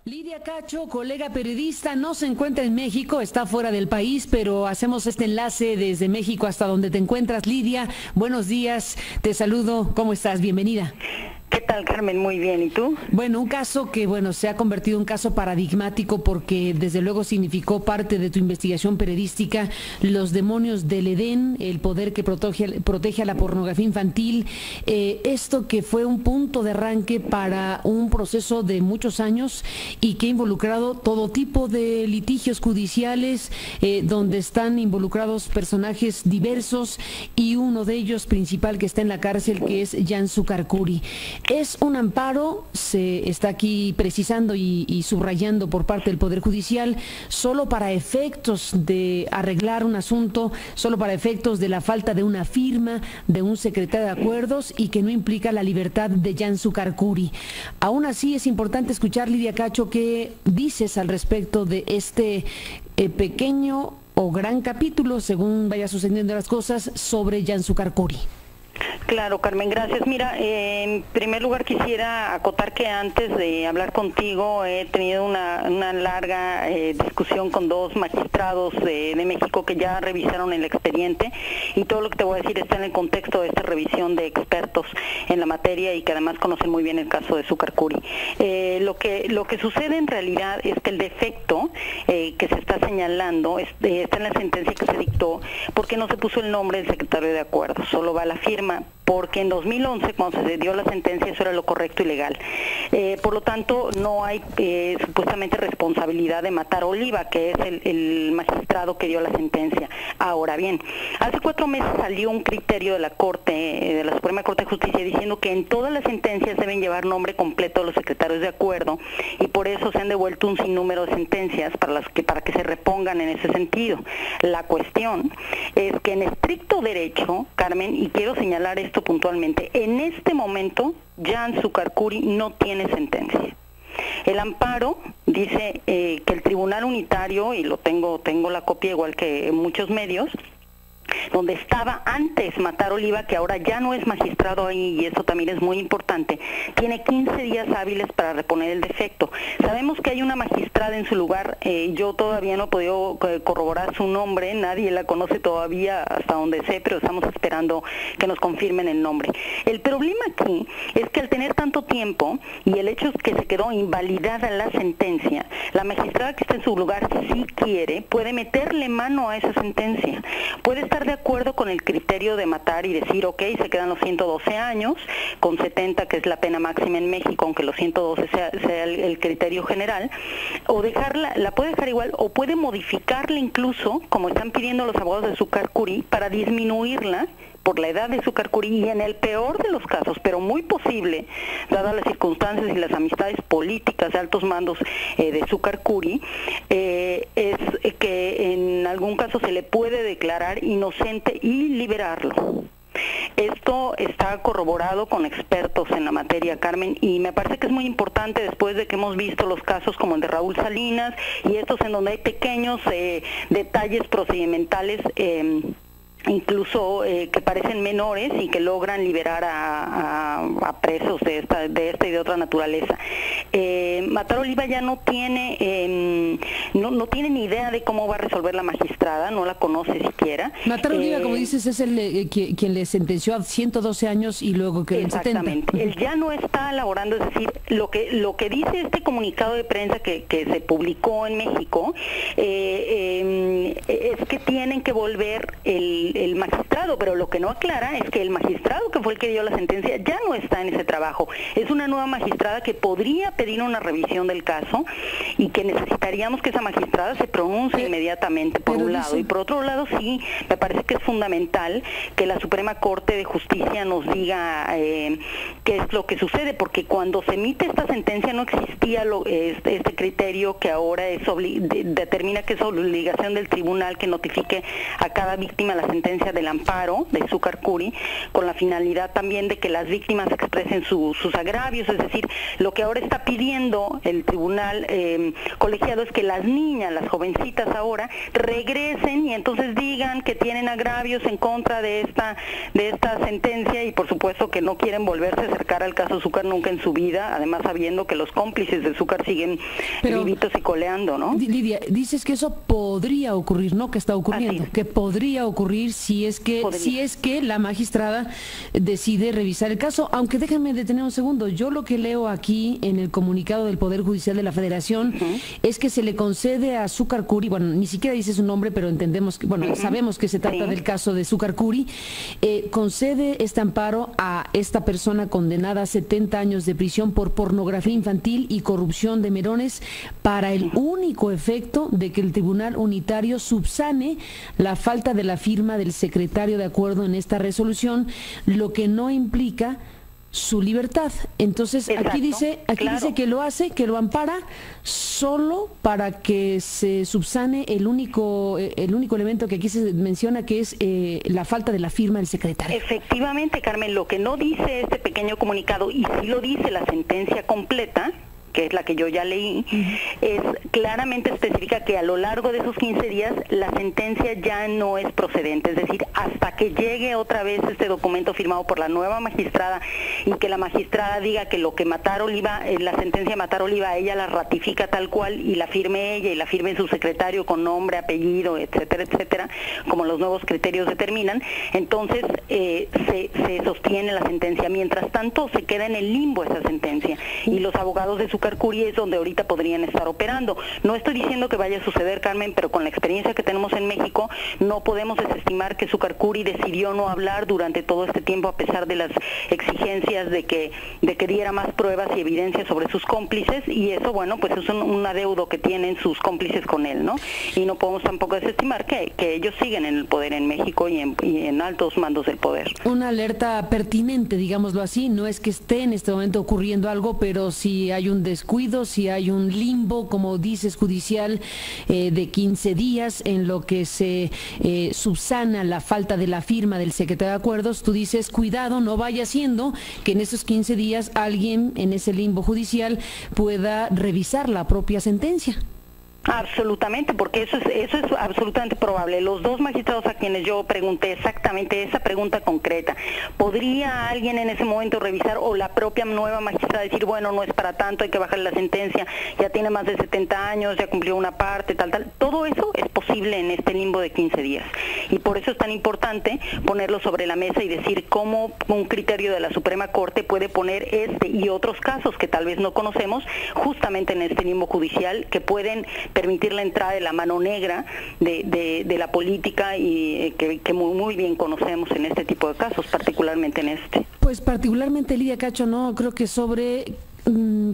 Lidia Cacho, colega periodista, no se encuentra en México, está fuera del país, pero hacemos este enlace desde México hasta donde te encuentras. Lidia, buenos días, te saludo, ¿cómo estás? Bienvenida. ¿Qué tal, Carmen? Muy bien, ¿y tú? Bueno, un caso que, se ha convertido en un caso paradigmático porque desde luego significó parte de tu investigación periodística, los demonios del Edén, el poder que protege a la pornografía infantil, esto que fue un punto de arranque para un proceso de muchos años y que ha involucrado todo tipo de litigios judiciales, donde están involucrados personajes diversos y uno de ellos principal que está en la cárcel, que es Jan Sucarcuri. Es un amparo, se está aquí precisando y subrayando por parte del Poder Judicial, solo para efectos de arreglar un asunto, solo para efectos de la falta de una firma de un secretario de acuerdos y que no implica la libertad de Jan Sucarcuri. Aún así es importante escuchar, Lidia Cacho, qué dices al respecto de este pequeño o gran capítulo, según vaya sucediendo las cosas, sobre Jan Sucarcuri. Claro, Carmen, gracias. Mira, en primer lugar quisiera acotar que antes de hablar contigo he tenido una larga discusión con dos magistrados de México que ya revisaron el expediente, y todo lo que te voy a decir está en el contexto de esta revisión de expertos en la materia y que además conocen muy bien el caso de Sucarcuri. Lo que sucede en realidad es que el defecto que se está señalando está en la sentencia que se dictó, porque no se puso el nombre del secretario de acuerdos, solo va la firma, porque en 2011, cuando se dio la sentencia, eso era lo correcto y legal. Por lo tanto, no hay supuestamente responsabilidad de Matar Oliva, que es el magistrado que dio la sentencia. Ahora bien, hace 4 meses salió un criterio de la Corte, de la Suprema Corte de Justicia, diciendo que en todas las sentencias deben llevar nombre completo de los secretarios de acuerdo, y por eso se han devuelto un sinnúmero de sentencias para que se repongan en ese sentido. La cuestión es que en estricto derecho, Carmen, y quiero señalar esto puntualmente, en este momento Jan Sucarcuri no tiene sentencia. El amparo dice que el Tribunal Unitario, y tengo la copia igual que muchos medios, donde estaba antes Matar Oliva, que ahora ya no es magistrado ahí, y eso también es muy importante, tiene 15 días hábiles para reponer el defecto. Sabemos que hay una magistrada en su lugar, yo todavía no he podido corroborar su nombre, nadie la conoce todavía hasta donde sé, pero estamos esperando que nos confirmen el nombre. El problema aquí es que al tener tanto tiempo y el hecho es que se quedó invalidada la sentencia, la magistrada que está en su lugar, si quiere, puede meterle mano a esa sentencia, puede estar de acuerdo con el criterio de Matar y decir, ok, se quedan los 112 años, con 70, que es la pena máxima en México, aunque los 112 sea el criterio general, o la puede dejar igual, o puede modificarla incluso, como están pidiendo los abogados de Sucarcuri, para disminuirla por la edad de Sucarcuri, y en el peor de los casos, pero muy posible, dadas las circunstancias y las amistades políticas de altos mandos de Sucarcuri, es que en algún caso se le puede declarar inocente y liberarlo. Esto está corroborado con expertos en la materia, Carmen, y me parece que es muy importante después de que hemos visto los casos como el de Raúl Salinas y estos en donde hay pequeños detalles procedimentales, incluso que parecen menores y que logran liberar a presos de esta y de otra naturaleza. Matar Oliva ya no tiene no tiene ni idea de cómo va a resolver la magistrada, no la conoce siquiera. Matar Oliva, como dices, es quien le sentenció a 112 años y luego que en 70. Exactamente. Él ya no está elaborando, es decir, lo que dice este comunicado de prensa que se publicó en México, es que tienen que volver el magistrado, pero lo que no aclara es que el magistrado que fue el que dio la sentencia ya no está en ese trabajo. Es una nueva magistrada que podría pedir una revisión del caso y que necesitaríamos que esa magistrada se pronuncie inmediatamente, por un lado. Y por otro lado, sí, me parece que es fundamental que la Suprema Corte de Justicia nos diga qué es lo que sucede, porque cuando se emite esta sentencia no existía este criterio que ahora determina que es obligación del tribunal que notifique a cada víctima la sentencia sentencia del amparo de Zúcar Curi, con la finalidad también de que las víctimas expresen sus agravios. Es decir, lo que ahora está pidiendo el tribunal colegiado es que las niñas, las jovencitas ahora, regresen y entonces digan que tienen agravios en contra de esta sentencia, y por supuesto que no quieren volverse a acercar al caso Zúcar nunca en su vida, además sabiendo que los cómplices de Zúcar siguen vivitos y coleando, ¿no? Lidia, dices que eso podría ocurrir, no que está ocurriendo, que podría ocurrir si es que la magistrada decide revisar el caso, aunque déjame detener un segundo. Yo lo que leo aquí en el comunicado del Poder Judicial de la Federación es que se le concede a Zúcar Curi, bueno, ni siquiera dice su nombre, pero entendemos que, bueno, sabemos que se trata del caso de Zúcar Curi, concede este amparo a esta persona condenada a 70 años de prisión por pornografía infantil y corrupción de menores, para el único efecto de que el Tribunal Unitario subsane la falta de la firma del secretario de acuerdo en esta resolución, lo que no implica su libertad. Entonces, exacto, aquí dice que lo hace, que lo ampara solo para que se subsane el único elemento que aquí se menciona, que es la falta de la firma del secretario. Efectivamente, Carmen, lo que no dice este pequeño comunicado, y sí lo dice la sentencia completa, que es la que yo ya leí, es claramente específica que a lo largo de esos 15 días la sentencia ya no es procedente, es decir, hasta que llegue otra vez este documento firmado por la nueva magistrada y que la magistrada diga que lo que Matar Oliva, la sentencia de Matar Oliva, ella la ratifica tal cual y la firme ella y la firme su secretario con nombre, apellido, etcétera, etcétera, como los nuevos criterios determinan, entonces se sostiene la sentencia. Mientras tanto se queda en el limbo esa sentencia y los abogados de Zúcar Curi es donde ahorita podrían estar operando. No estoy diciendo que vaya a suceder, Carmen, pero con la experiencia que tenemos en México no podemos desestimar que Zúcar Curi decidió no hablar durante todo este tiempo, a pesar de las exigencias de que diera más pruebas y evidencias sobre sus cómplices, y eso, bueno, pues es un adeudo que tienen sus cómplices con él, ¿no? Y no podemos tampoco desestimar que ellos siguen en el poder en México y en altos mandos del poder. Una alerta pertinente, digámoslo así, no es que esté en este momento ocurriendo algo, pero si hay un descuido, si hay un limbo, como dices, judicial, de 15 días en lo que se subsana la falta de la firma del secretario de acuerdos, tú dices, cuidado, no vaya siendo que en esos 15 días alguien en ese limbo judicial pueda revisar la propia sentencia. Absolutamente, porque eso es absolutamente probable. Los dos magistrados a quienes yo pregunté exactamente esa pregunta concreta, ¿podría alguien en ese momento revisar, o la propia nueva magistrada decir, bueno, no es para tanto, hay que bajarle la sentencia, ya tiene más de 70 años, ya cumplió una parte, tal? Todo eso es posible en este limbo de 15 días. Y por eso es tan importante ponerlo sobre la mesa y decir cómo un criterio de la Suprema Corte puede poner este y otros casos que tal vez no conocemos, justamente en este limbo judicial, que pueden permitir la entrada de la mano negra de la política, y que muy bien conocemos en este tipo de casos, particularmente en este. Pues particularmente, Lidia Cacho, no creo que sobre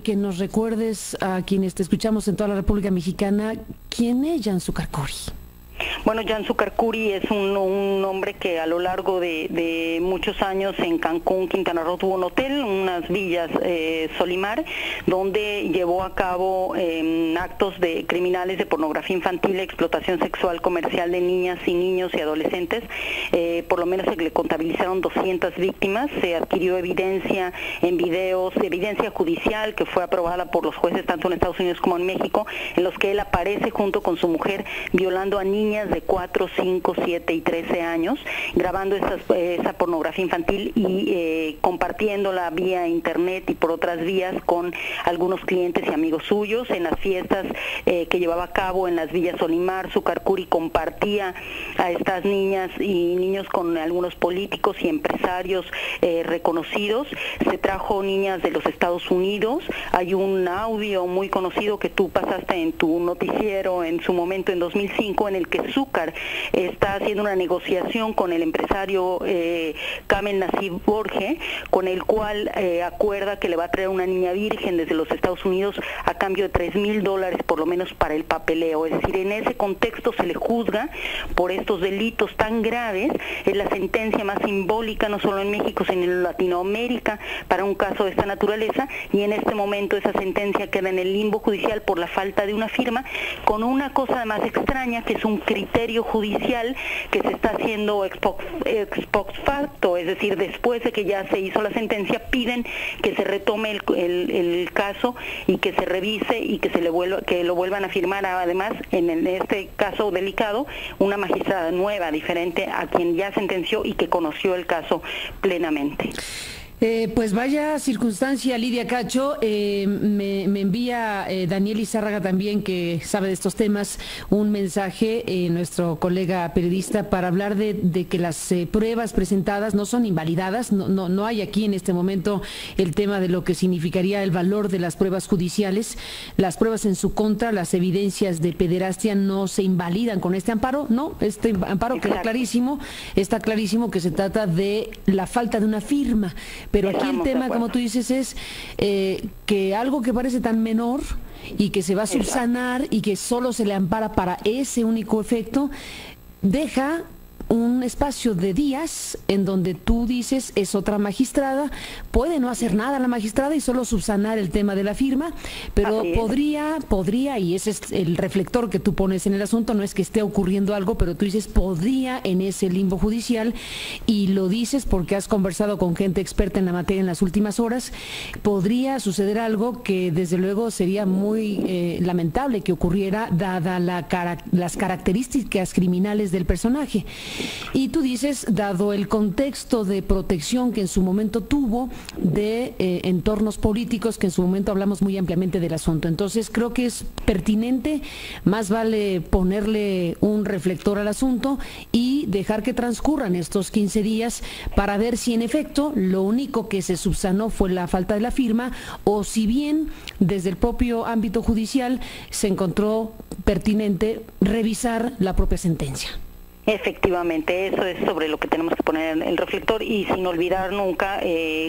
que nos recuerdes a quienes te escuchamos en toda la República Mexicana, ¿quién es Jan Zúcar Curi? Bueno, Jan Zúcar Curi es un hombre que a lo largo de muchos años en Cancún, Quintana Roo, tuvo un hotel, unas villas Solimar, donde llevó a cabo actos de criminales de pornografía infantil, explotación sexual comercial de niñas y niños y adolescentes. Por lo menos se le contabilizaron 200 víctimas, se adquirió evidencia en videos, evidencia judicial que fue aprobada por los jueces tanto en Estados Unidos como en México, en los que él aparece junto con su mujer violando a niñas de 4, 5, 7 y 13 años, grabando esa pornografía infantil y compartiéndola vía internet y por otras vías con algunos clientes y amigos suyos. En las fiestas que llevaba a cabo en las villas Solimar, Zúcar Curi compartía a estas niñas y niños con algunos políticos y empresarios reconocidos. Se trajo niñas de los Estados Unidos. Hay un audio muy conocido que tú pasaste en tu noticiero en su momento en 2005, en el que Zúcar está haciendo una negociación con el empresario Kamel Nassib Borge, con el cual acuerda que le va a traer una niña virgen desde los Estados Unidos a cambio de $3,000 por lo menos para el papeleo. Es decir, en ese contexto se le juzga por estos delitos tan graves. Es la sentencia más simbólica no solo en México sino en Latinoamérica para un caso de esta naturaleza, y en este momento esa sentencia queda en el limbo judicial por la falta de una firma, con una cosa más extraña, que es un criterio judicial que se está haciendo ex post facto, es decir, después de que ya se hizo la sentencia, piden que se retome el caso y que se revise y que lo vuelvan a firmar, además, en este caso delicado, una magistrada nueva, diferente a quien ya sentenció y que conoció el caso plenamente. Pues vaya circunstancia, Lidia Cacho. Me envía Daniel Izárraga también, que sabe de estos temas, un mensaje, nuestro colega periodista, para hablar de que las pruebas presentadas no son invalidadas. No hay aquí en este momento el tema de lo que significaría el valor de las pruebas judiciales. Las pruebas en su contra, las evidencias de pederastia no se invalidan con este amparo. No, este amparo queda clarísimo. Está clarísimo que se trata de la falta de una firma. Pero aquí el tema, como tú dices, es que algo que parece tan menor y que se va a subsanar y que solo se le ampara para ese único efecto, deja un espacio de días en donde tú dices es otra magistrada, puede no hacer nada la magistrada y solo subsanar el tema de la firma, pero podría, y ese es el reflector que tú pones en el asunto, no es que esté ocurriendo algo, pero tú dices podría en ese limbo judicial, y lo dices porque has conversado con gente experta en la materia en las últimas horas. Podría suceder algo que desde luego sería muy lamentable que ocurriera, dada las características criminales del personaje. Y tú dices, dado el contexto de protección que en su momento tuvo, de entornos políticos, que en su momento hablamos muy ampliamente del asunto. Entonces creo que es pertinente, más vale ponerle un reflector al asunto y dejar que transcurran estos 15 días para ver si en efecto lo único que se subsanó fue la falta de la firma, o si bien desde el propio ámbito judicial se encontró pertinente revisar la propia sentencia. Efectivamente, eso es sobre lo que tenemos que poner el reflector, y sin olvidar nunca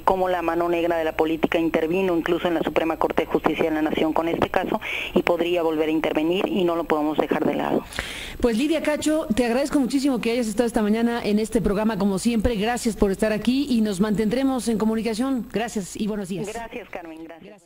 cómo la mano negra de la política intervino incluso en la Suprema Corte de Justicia de la Nación con este caso, y podría volver a intervenir, y no lo podemos dejar de lado. Pues Lidia Cacho, te agradezco muchísimo que hayas estado esta mañana en este programa, como siempre. Gracias por estar aquí y nos mantendremos en comunicación. Gracias y buenos días. Gracias, Carmen. Gracias.